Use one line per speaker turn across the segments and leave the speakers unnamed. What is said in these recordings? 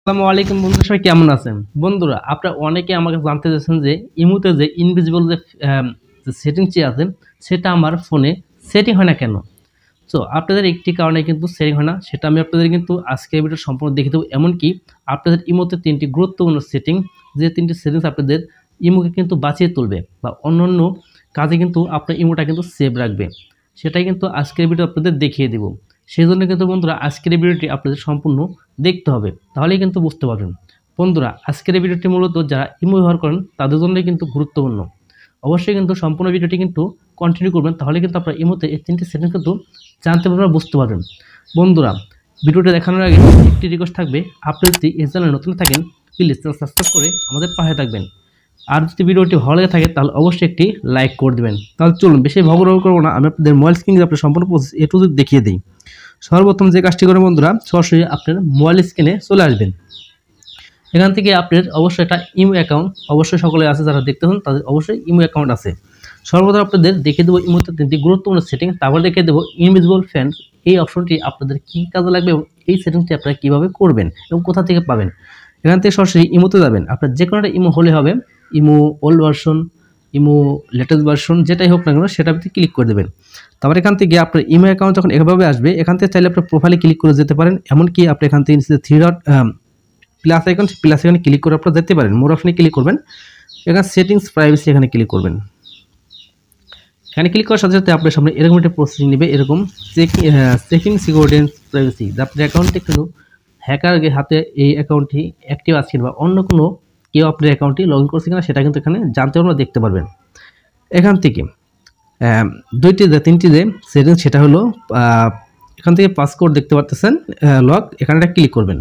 আসসালামু আলাইকুম বন্ধুরা, সবাই কেমন আছেন? বন্ধুরা, আপনারা অনেকে আমাকে জানতে চাচ্ছেন যে ইমোতে যে ইনভিজিবল যে সেটিংসটি আছে সেটা আমার ফোনে সেটিং হয় না কেন? সো আপনাদের একটি কারণে কিন্তু সেটিং হয় না, সেটা আমি আপনাদের কিন্তু আজকের ভিডিও সম্পূর্ণ দেখিয়ে দেবো। এমনকি আপনাদের ইমোতে ৩টি গুরুত্বপূর্ণ সেটিং, যে ৩টি সেটিংস আপনাদের ইমোকে কিন্তু বাঁচিয়ে তুলবে বা অন্যান্য কাজে কিন্তু আপনার ইমোটা কিন্তু সেভ রাখবে, সেটাই কিন্তু আজকের ভিডিও আপনাদের দেখিয়ে দেবো। সেই জন্য কিন্তু বন্ধুরা আজকের এই ভিডিওটি আপনাদের সম্পূর্ণ দেখতে হবে, তাহলেই কিন্তু বুঝতে পারবেন। বন্ধুরা, আজকের এই ভিডিওটি মূলত যারা ইমো ব্যবহার করেন তাদের জন্যই কিন্তু গুরুত্বপূর্ণ। অবশ্যই কিন্তু সম্পূর্ণ ভিডিওটি কিন্তু কন্টিনিউ করবেন, তাহলে কিন্তু আপনার ইমোতে এই ৩টি সেটিংস কিন্তু জানতে পারবেন, বুঝতে পারবেন। বন্ধুরা, ভিডিওটি দেখানোর আগে একটি রিকোয়েস্ট থাকবে, আপনি যদি এই চ্যানেলে নতুন থাকেন প্লিজ চ্যানেল সাবস্ক্রাইব করে আমাদের পাশে থাকবেন। আর যদি ভিডিওটি ভালো লেগে থাকে তাহলে অবশ্যই একটি লাইক করে দেবেন। তাহলে চলুন বেশি ভগরব করবো না, আমি আপনাদের মোবাইল স্ক্রিনে আপনার সম্পূর্ণ প্রসেস এ টু জেড দেখিয়ে দিই। সর্বপ্রথম যে কাজটি করে বন্ধুরা, সরাসরি আপনার মোবাইল স্ক্রিনে চলে আসবেন। এখান থেকে আপনার অবশ্যই একটা ইমো অ্যাকাউন্ট অবশ্যই সকলে আছে, যারা দেখতেছেন তাদের অবশ্যই ইমো অ্যাকাউন্ট আছে। সর্বপ্রথম আপনাদের দেখিয়ে দেবো ইমোতে 3টি গুরুত্বপূর্ণ সেটিং, তারপর দেখিয়ে দেবো ইনভিজিবল ফ্রেন্ডস। এই অপশনটি আপনাদের কী কাজে লাগবে এবং এই সেটিংটি আপনারা কীভাবে করবেন এবং কোথা থেকে পাবেন। এখান থেকে সরাসরি ইমোতে যাবেন, আপনার যে কোনো একটা ইমো হলে হবে, imo old version, imo latest version, যেটাই হোক না কেন সেটা আপনি ক্লিক করে দেবেন। তারপর এখান থেকে আপনার ইমো অ্যাকাউন্ট যখন এভাবে আসবে, এখান থেকে চাইলে আপনার প্রোফাইলে ক্লিক করে যেতে পারেন। এমনকি আপনি এখান থেকে থ্রি ডট প্লাস আইকনে ক্লিক করে আপনারা যেতে পারেন। মোর অপশনে ক্লিক করবেন, এখানে সেটিংস প্রাইভেসি এখানে ক্লিক করবেন। এখানে ক্লিক করার সাথে সাথে আপনার সামনে এরকম একটা প্রসেসিং নেবে, এরকম চেকিং সিকিউরিটি এন্ড প্রাইভেসি। আপনার অ্যাকাউন্টে কিন্তু হ্যাকার হাতে এই অ্যাকাউন্টটি অ্যাক্টিভ আছে বা অন্য কোনো কেউ আপনার অ্যাকাউন্টটি লগ ইন করছে কিনা সেটা কিন্তু এখানে জানতে পারবেন, দেখতে পারবেন। এখান থেকে তিনটি যে সেটিংস, সেটা হলো এখান থেকে পাসকোড দেখতে পাচ্ছেন লক, এখানে একটা ক্লিক করবেন।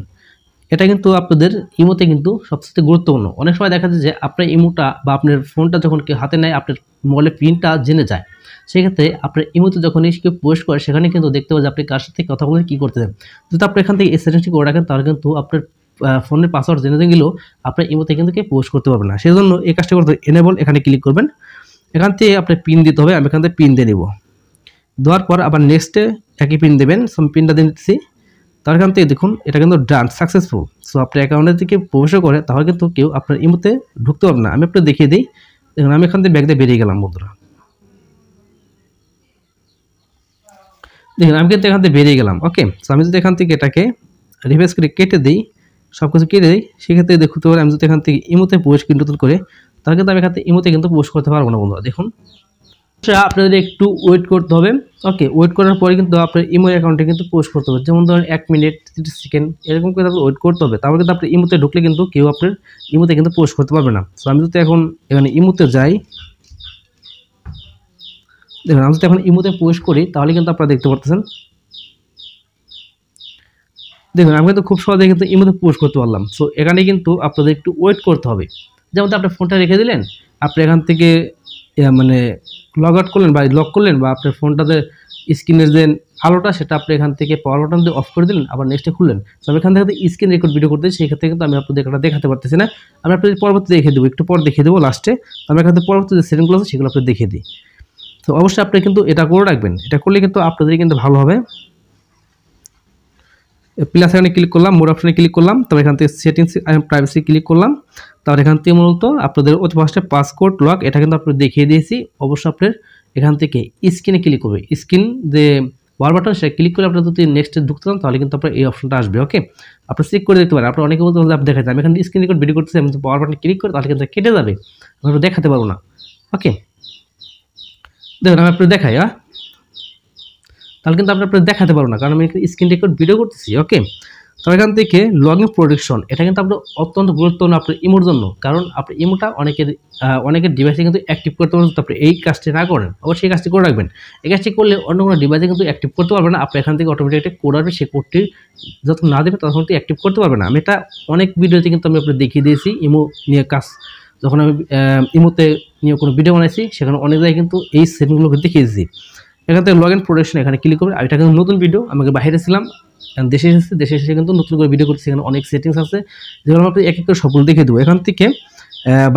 এটা কিন্তু আপনাদের ইমোতে কিন্তু সবচেয়ে গুরুত্বপূর্ণ। অনেক সময় দেখা যায় যে আপনার ইমোটা বা আপনার ফোনটা যখন কেউ হাতে নেয়, আপনার মোবাইলের পিনটা জেনে যায়। সেক্ষেত্রে আপনার ইমোতে যখন কেউ পোস্ট করে, সেখানে কিন্তু দেখতে পাবে যে আপনি কার সাথে কথা বলে কী করতে চান। যদি আপনি এখান থেকে এই সেটিংসটি করে রাখেন, তাহলে কিন্তু আপনার ফোনের পাসওয়ার্ড জেনে গেলেও আপনার ইমোতে কিন্তু কেউ পোস্ট করতে পারবে না। সেই জন্য এই কাজটা করতে এনেবল এখানে ক্লিক করবেন। এখান থেকে আপনার পিন দিতে হবে, আমি এখান থেকে পিন দিয়ে নেব। দেওয়ার পর আবার নেক্সটে একই পিন দেবেন, পিনটা দিয়ে দিচ্ছি। তার এখান থেকে দেখুন এটা কিন্তু ডান, সাকসেসফুল। সো আপনার অ্যাকাউন্টের দিকে প্রবেশ করে, তাহলে কিন্তু কেউ আপনার ইমোতে ঢুকতে পারবে না। আমি আপনাকে দেখিয়ে দিই, দেখুন আমি এখান থেকে ব্যাগ দিয়ে বেরিয়ে গেলাম বন্ধুরা। দেখুন আমি কিন্তু এখান থেকে বেরিয়ে গেলাম। ওকে, সো আমি যদি এখান থেকে এটাকে রিভাইজ করে কেটে দিই, সব কিছু কেটে দিই, সেক্ষেত্রে দেখতে পারি আমি যদি এখান থেকে ইমোতে প্রবেশ কিন্তু নতুন করে, তাহলে কিন্তু আমি এখান থেকে ইমোতে কিন্তু প্রবেশ করতে পারবো না বন্ধুরা। দেখুন আপনাদের একটু ওয়েট করতে হবে। ওকে, ওয়েট করার পরে কিন্তু আপনার ইমো অ্যাকাউন্টে কিন্তু পোস্ট করতে হবে। যেমন ধরেন 1 মিনিট 30 সেকেন্ড এরকম করে আপনার ওয়েট করতে হবে। তারপরে কিন্তু আপনার ইমোতে ঢুকলে কিন্তু কেউ আপনার ইমোতে কিন্তু পোস্ট করতে পারবে না। সো আমি যদি এখন এখানে ইমোতে যাই, দেখুন আমি যদি এখন ইমোতে পোস্ট করি, তাহলে কিন্তু আপনারা দেখতে পাচ্ছেন, দেখুন আমি কিন্তু খুব সহজে কিন্তু ইমোতে পোস্ট করতে পারলাম। সো এখানে কিন্তু আপনাদের একটু ওয়েট করতে হবে। যেমন আপনার ফোনটা রেখে দিলেন, আপনি এখান থেকে মানে লগ আউট করলেন বা লক করলেন, বা আপনার ফোনটাতে স্ক্রিনের যে আলোটা সেটা আপনি এখান থেকে পাওয়ার বাটন দিয়ে অফ করে দিলেন, আবার নেক্সটে খুললেন। তো আমি এখান থেকে স্ক্রিন রেকর্ড ভিডিও করতেছি, সেই ক্ষেত্রে কিন্তু আমি আপনাদের এটা দেখাতে পারতেছি না। আমি আপনাদের পরবর্তীতে দেখিয়ে দেবো, একটু পর দেখিয়ে দেবো লাস্টে। আমি এখান থেকে পরবর্তী যে সেটিংগুলো আছে সেগুলো আপনাদের দেখিয়ে দিই। তো অবশ্যই আপনি কিন্তু এটা করে রাখবেন, এটা করলে কিন্তু আপনাদের কিন্তু ভালো হবে। প্লাস এখানে ক্লিক করলাম, মোর অপশনে ক্লিক করলাম, তবে এখান থেকে সেটিংস অ্যান্ড প্রাইভেসি ক্লিক করলাম। তারপর এখান থেকে মূলত আপনাদের অতি ফার্স্টে পাসকোড লক, এটা কিন্তু আপনাদের দেখিয়ে দিয়েছি। অবশ্যই আপনার এখান থেকে স্ক্রিনে ক্লিক করবে, স্ক্রিন যে পাওয়ার বাটন সেটা ক্লিক করে আপনার যদি নেক্সটে ঢুকতে চান, তাহলে কিন্তু আপনার এই অপশনটা আসবে। ওকে, আপনি চেক করে দেখতে পারেন। আপনার অনেকে বলতে আপনি দেখা যায় আমি এখানে স্ক্রিন রেকর্ড ভিডিও করতেছি, আমি পাওয়ার বাটন ক্লিক করে, তাহলে কিন্তু কেটে যাবে, আমরা দেখাতে পারবো না। ওকে, দেখুন আমি আপনাদের দেখাই, তাহলে কিন্তু আপনার দেখাতে পারবো না, কারণ আমি স্ক্রিন রেকর্ড ভিডিও করতেছি। ওকে, তো এখান থেকে লগ ইন প্রোটেকশন, এটা কিন্তু আপনার অত্যন্ত গুরুত্বপূর্ণ আপনার ইমোর জন্য, কারণ আপনার ইমোটা অনেকের ডিভাইসে কিন্তু অ্যাক্টিভ করতে পারবেন। তো আপনি এই কাজটি না করেন, অবশ্যই এই কাজটি করে রাখবেন। এই কাজটি করলে অন্য কোনো ডিভাইসে কিন্তু অ্যাক্টিভ করতে পারবে না। আপনি এখান থেকে অটোমেটিক একটা কোড আসবে, সেই কোডটি যখন না দেবে তখন কিন্তু অ্যাক্টিভ করতে পারবে না। আমি এটা অনেক ভিডিওতে কিন্তু আমি আপনার দেখিয়ে দিয়েছি, ইমো নিয়ে কাজ যখন আমি ইমোতে নিয়ে কোনো ভিডিও বানাইছি, সেখানে অনেক জায়গায় কিন্তু এই সেটিংগুলোকে দেখিয়ে দিয়েছি। এখান থেকে লগ ইন প্রোটেকশন এখানে ক্লিক করবে। আর এটা কিন্তু নতুন ভিডিও, আমাকে বাইরে ছিলাম, দেশে এসেছি, দেশে এসে কিন্তু নতুন করে ভিডিও করছি। এখানে অনেক সেটিংস আছে, যেগুলো আপনি এক এক করে সবগুলো দেখে দেবো। এখান থেকে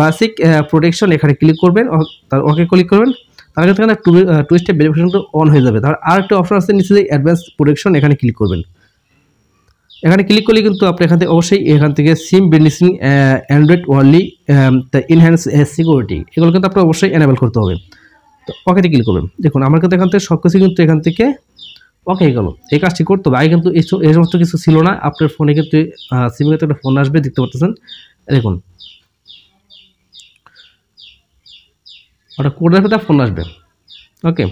বেসিক প্রোটেকশন এখানে ক্লিক করবেন, তার ওকে ক্লিক করবেন, তাহলে কিন্তু এখানে টু স্টেপ ভেরিফিকেশন অন হয়ে যাবে। তার আর একটা অপশন আছে নিচে, যে অ্যাডভান্স প্রোটেকশন, এখানে ক্লিক করবেন। এখানে ক্লিক করলে কিন্তু আপনি এখান থেকে অবশ্যই এখান থেকে সিম বেনিফিশিং অ্যান্ড্রয়েড ওনলি ইনহ্যান্স সিকিউরিটি এগুলো কিন্তু আপনার অবশ্যই এনেবল করতে হবে। তো ওকেতে ক্লিক করবেন। দেখুন আমার কিন্তু এখান থেকে সব কিছু কিন্তু এখান থেকে ওকে গেল। এই কাজটি করতে হবে। আগে কিন্তু এই সমস্ত কিছু ছিল না। আপনার ফোনে কিন্তু সিমে কিন্তু একটা ফোন আসবে, দেখতে পাচ্ছেন। দেখুন ওটা কোড আসবে, তার ফোন আসবে। ওকে,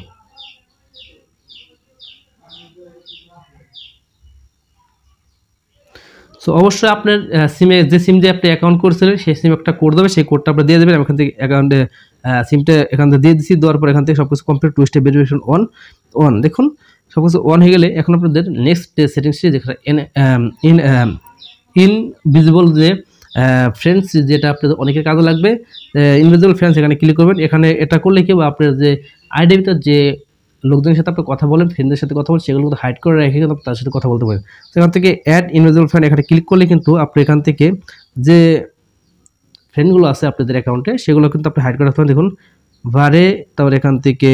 সো অবশ্যই আপনার সিমে যে সিম দিয়ে আপনি অ্যাকাউন্ট করেছিলেন সেই সিম একটা কোড দেবে, সেই কোডটা আপনি দিয়ে দেবেন। আমি এখান থেকে অ্যাকাউন্টে সিমটা এখান থেকে দিয়ে দিচ্ছি। দেওয়ার পর এখান থেকে সব কিছু complete, two step verification on. দেখুন সব কিছু অন হয়ে গেলে এখন আপনাদের নেক্সট সেটিংসটি যেখানে ইনভিজিবল যে ফ্রেন্ডস, যেটা আপনাদের অনেকের কাজে লাগবে। ইনভিজিবল ফ্রেন্ডস এখানে ক্লিক করবেন। এখানে এটা করলে কি আপনার যে আইডির ভিতর যে লোকজনের সাথে আপনি কথা বলেন, ফ্রেন্ডদের সাথে কথা বলেন, সেগুলো কিন্তু হাইড করে রেখে কিন্তু তার সাথে কথা বলতে পারেন। সেখান থেকে অ্যাড ইনভিজিবল ফ্রেন্ড এখানে ক্লিক করলে কিন্তু আপনি এখান থেকে যে ফ্রেন্ডগুলো আছে আপনাদের অ্যাকাউন্টে সেগুলো কিন্তু আপনি হাইড করে রাখতে পারেন। দেখুন ভারে, তারপর এখান থেকে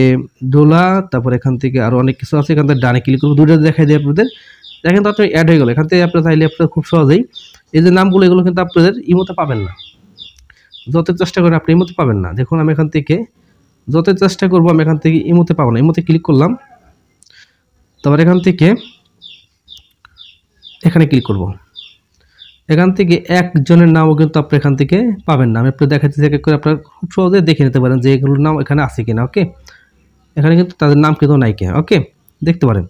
ডোলা, তারপর এখান থেকে আরও অনেক কিছু আছে। এখান থেকে ডানে ক্লিক করবো, দুটো দেখাই দিই আপনাদের। দেখেন তো আপনি অ্যাড হয়ে গেল। এখান থেকে আপনার চাইলে আপনার খুব সহজেই এই যে নামগুলো, এগুলো কিন্তু আপনাদের ইমোতে পাবেন না। যত চেষ্টা করেন আপনি ইমোতে পাবেন না। দেখুন আমি এখান থেকে যত চেষ্টা করবো আমি এখান থেকে ইমোতে পাবো না। ইমোতে ক্লিক করলাম, তারপর এখান থেকে এখানে ক্লিক করব। এখান থেকে একজনের নামও কিন্তু আপনি এখান থেকে পাবেন না। আমি আপনার দেখাচ্ছি, এক এক করে আপনারা খুব সহজে দেখে নিতে পারেন যে এগুলোর নাম এখানে আছে কিনা। ওকে, এখানে কিন্তু তাদের নাম কিন্তু নাই কিনা। ওকে, দেখতে পারেন।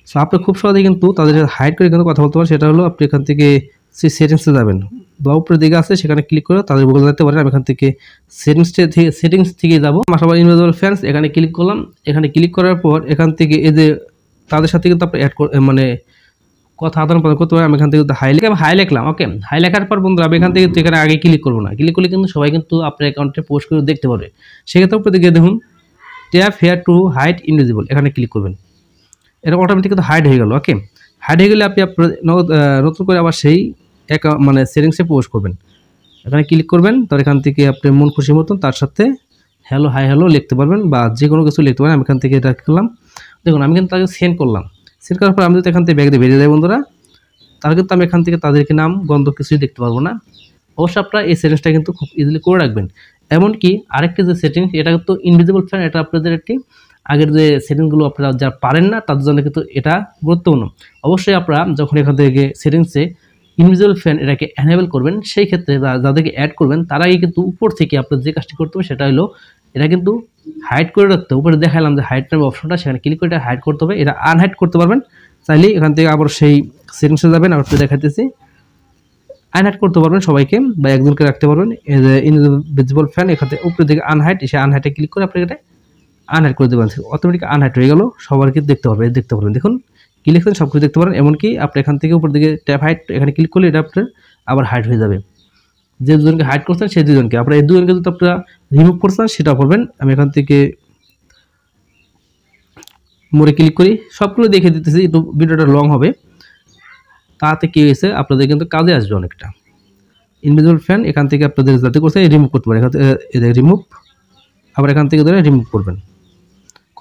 সো আপনি খুব সহজেই কিন্তু তাদের হাইড করে কিন্তু কথা বলতে পারেন। সেটা হলো আপনি এখান থেকে সেটিংসে যাবেন, বা উপরের দিকে আছে সেখানে ক্লিক করে তাদের বলে যেতে পারেন। আমি এখান থেকে সেটিংস থেকে যাবো। সবার ইনভিজিবল ফ্রেন্ডস এখানে ক্লিক করলাম। এখানে ক্লিক করার পর এখান থেকে এই যে তাদের সাথে কিন্তু আপনি অ্যাড মানে কথা আদান প্রদান করতে পারেন। আমি এখান থেকে হাই লিখলাম। ওকে, হাই লেখার পর বন্ধুরা আমি এখান থেকে এখানে আগে ক্লিক করবো না। ক্লিক করলে কিন্তু সবাই কিন্তু আপনার অ্যাকাউন্টে পোস্ট করে দেখতে পারবে। সেক্ষেত্রে উপরে দিকে দেখুন tap here to hide invisible, এখানে ক্লিক করবেন। এটা অটোমেটিক কিন্তু হাইড হয়ে গেল। ওকে, হাইড হয়ে গেলে আপনি নতুন করে আবার সেই মানে সেটিংসে পোস্ট করবেন। এখানে ক্লিক করবেন, তার এখান থেকে আপনি মন খুশি মতন তার সাথে হ্যালো হাই হ্যালো লিখতে পারবেন, বা যে কোনো কিছু লিখতে পারেন। আমি এখান থেকে এটা করলাম। দেখুন আমি কিন্তু তাকে সেন্ড করলাম। সেন্ড করার পর আমি যদি এখান থেকে ব্যাগ দিয়ে বেরিয়ে যাই বন্ধুরা, তাহলে কিন্তু আমি এখান থেকে তাদেরকে নাম গন্ধ কিছুই দেখতে পারবো না। অবশ্যই আপনারা এই সেটিংসটা কিন্তু খুব ইজিলি করে রাখবেন। এমনকি আরেকটি যে সেটিংস, এটা কিন্তু ইনভিজিবল ফ্রেন্ড, এটা আপনাদের একটি আগের যে সেটিংসগুলো আপনারা যারা পারেন না তাদের জন্য কিন্তু এটা গুরুত্বপূর্ণ। অবশ্যই আপনারা যখন এখান থেকে সেটিংসে ইনভিজিবল ফ্রেন্ড এটাকে এনেবল করবেন, সেই ক্ষেত্রে যাদেরকে অ্যাড করবেন তারাই কিন্তু উপর থেকে আপনার যে কাজটি করতে হবে সেটা হলো এটা কিন্তু হাইড করে রাখতে হবে। উপরে দেখালাম যে হাইড নামে অপশনটা, সেখানে ক্লিক করে এটা হাইড করতে হবে। এটা আনহাইড করতে পারবেন চাইলে। এখান থেকে আবার সেই সেটিংসে যাবেন, আবার দেখাতেছি আনহাইড করতে পারবেন সবাইকে, বা একজনকে রাখতে পারবেন। এই যে ইনভিজিবল ফ্রেন্ড এখান থেকে উপরে দিকে আনহাইড, এসে আনহাইডে ক্লিক করে আপনি এটা আনহাইড করে দেবেন। অটোমেটিক আনহাইড হয়ে গেল, সবাইকে দেখতে পারবেন। দেখুন কি লিখছেন সব কিছু দেখতে পারেন। এমনকি আপনি এখান থেকে উপর দিকে ট্যাপ হাইড এখানে ক্লিক করলে এটা আপনার আবার হাইড হয়ে যাবে। যে দুজনকে হাইড করছেন সেই দুজনকে, আপনারা এই দুজনকে যদি আপনারা রিমুভ করছেন সেটা করবেন। আমি এখান থেকে মোড়ে ক্লিক করি, সবগুলো দেখে দিতেছি, একটু ভিডিওটা লং হবে। তাতে কি হয়েছে আপনাদের কিন্তু কাজে আসবে অনেকটা। ইনভিজিবল ফ্রেন্ড এখান থেকে আপনাদের যাতে করছে রিমুভ করতে পারে, এখান থেকে রিমুভ, আবার এখান থেকে ধরে রিমুভ করবেন,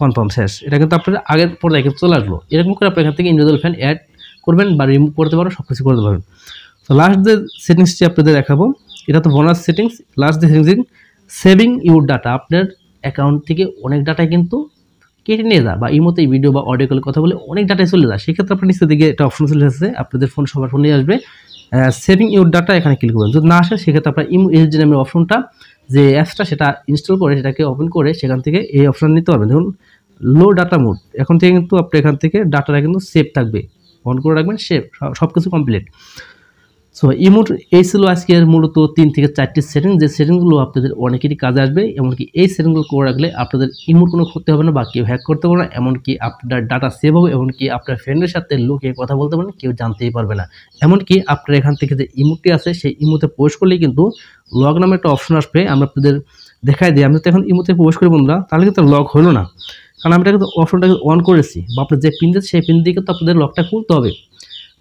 কনফার্ম শেষ। এটা কিন্তু আপনার আগের পর্যায়ে কিন্তু চলে আসলো। এরকম করে আপনি এখান থেকে ইনভিজিবল ফ্রেন্ড অ্যাড করবেন বা রিমুভ করতে পারবেন, সব কিছু করতে পারবেন। তো লাস্ট যে সেটিংসটি আপনাদের দেখাবো, এটা তো বোনাস সেটিংস। লাস্ট যে সেটিংস সেভিং ইউর ডাটা, আপনার অ্যাকাউন্ট থেকে অনেক ডাটাই কিন্তু কেটে নিয়ে যায়, বা ইমোতে ভিডিও বা অডিও কলে কথা বলে অনেক ডাটাই চলে যায়। সেক্ষেত্রে আপনার নিচের দিকে একটা অপশন চলে আসছে, আপনাদের ফোন সবার ফোনে আসবে সেভিং ইউর ডাটা, এখানে ক্লিক করবেন। যদি না আসে সেক্ষেত্রে আপনার ইমো এসডি নামের অপশনটা যে অ্যাপসটা সেটা ইনস্টল করে সেটাকে ওপেন করে সেখান থেকে এই অপশন নিতে পারবেন। দেখুন লো ডাটা মোড, এখন থেকে কিন্তু আপনি এখান থেকে ডাটাটা কিন্তু সেভ থাকবে, অন করে রাখবেন, সেভ, সব কিছু কমপ্লিট। সো ইমোট এই ছিল আজকের মূলত 3 থেকে 4টি সেটিং, যে সেটিংগুলো আপনাদের অনেকেরই কাজে আসবে। এমনকি এই সেটিংগুলো করে রাখলে আপনাদের ইমোট কোনো ক্ষতি হবে না, বা কেউ হ্যাক করতে পারবে না, এমনকি আপনার ডাটা সেভ হবে, এমনকি আপনার ফ্রেন্ডের সাথে লুকিয়ে কথা বলতে পারেন, কেউ জানতেই পারবে না। এমনকি আপনার এখান থেকে যে ইমোটটি আছে সেই ইমোতে পোস্ট করলেই কিন্তু লগ নামে একটা অপশন আসবে, আমরা আপনাদের দেখাই দিই। আমি তো এখন ইমোতে পোস্ট করি বন্ধুরা, তাহলে কিন্তু লগ হলো না, কারণ আমি কিন্তু অপশনটাকে অন করেছি, বা আপনার যে পিন দিচ্ছে সেই পিন দিয়ে কিন্তু আপনাদের লকটা খুলতে হবে।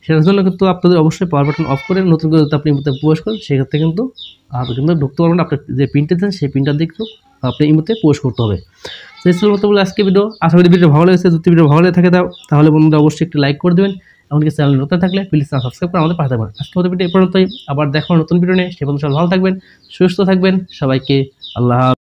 সেটার জন্য কিন্তু আপনাদের অবশ্যই পাওয়ার বাটন অফ করে নতুন করে যদি আপনি ইমোতে পোস্ট করেন সেক্ষেত্রে কিন্তু আপনি কিন্তু ঢুকতে পারবেন না। আপনার যে পিনটা দিচ্ছেন সেই পিনটার দিক আপনি ইমোতে পোস্ট করতে হবে। সেই ছিল মতো বলে আজকে ভিডিও। আশা করি ভিডিও ভালো লেগেছে। যদি ভিডিও ভালো লেগে থাকে তাহলে বন্ধুরা অবশ্যই একটু লাইক করে দেবেন, এমনকি চ্যানেল নতুন থাকলে প্লিজ সাবস্ক্রাইব করে আমাদের পাশে থাকবেন। আজকে ভিডিও এই পর্যন্তই, আবার দেখো নতুন ভিডিও নিয়ে। সে পর্যন্ত সবাই ভালো থাকবেন, সুস্থ থাকবেন। সবাইকে আল্লাহ।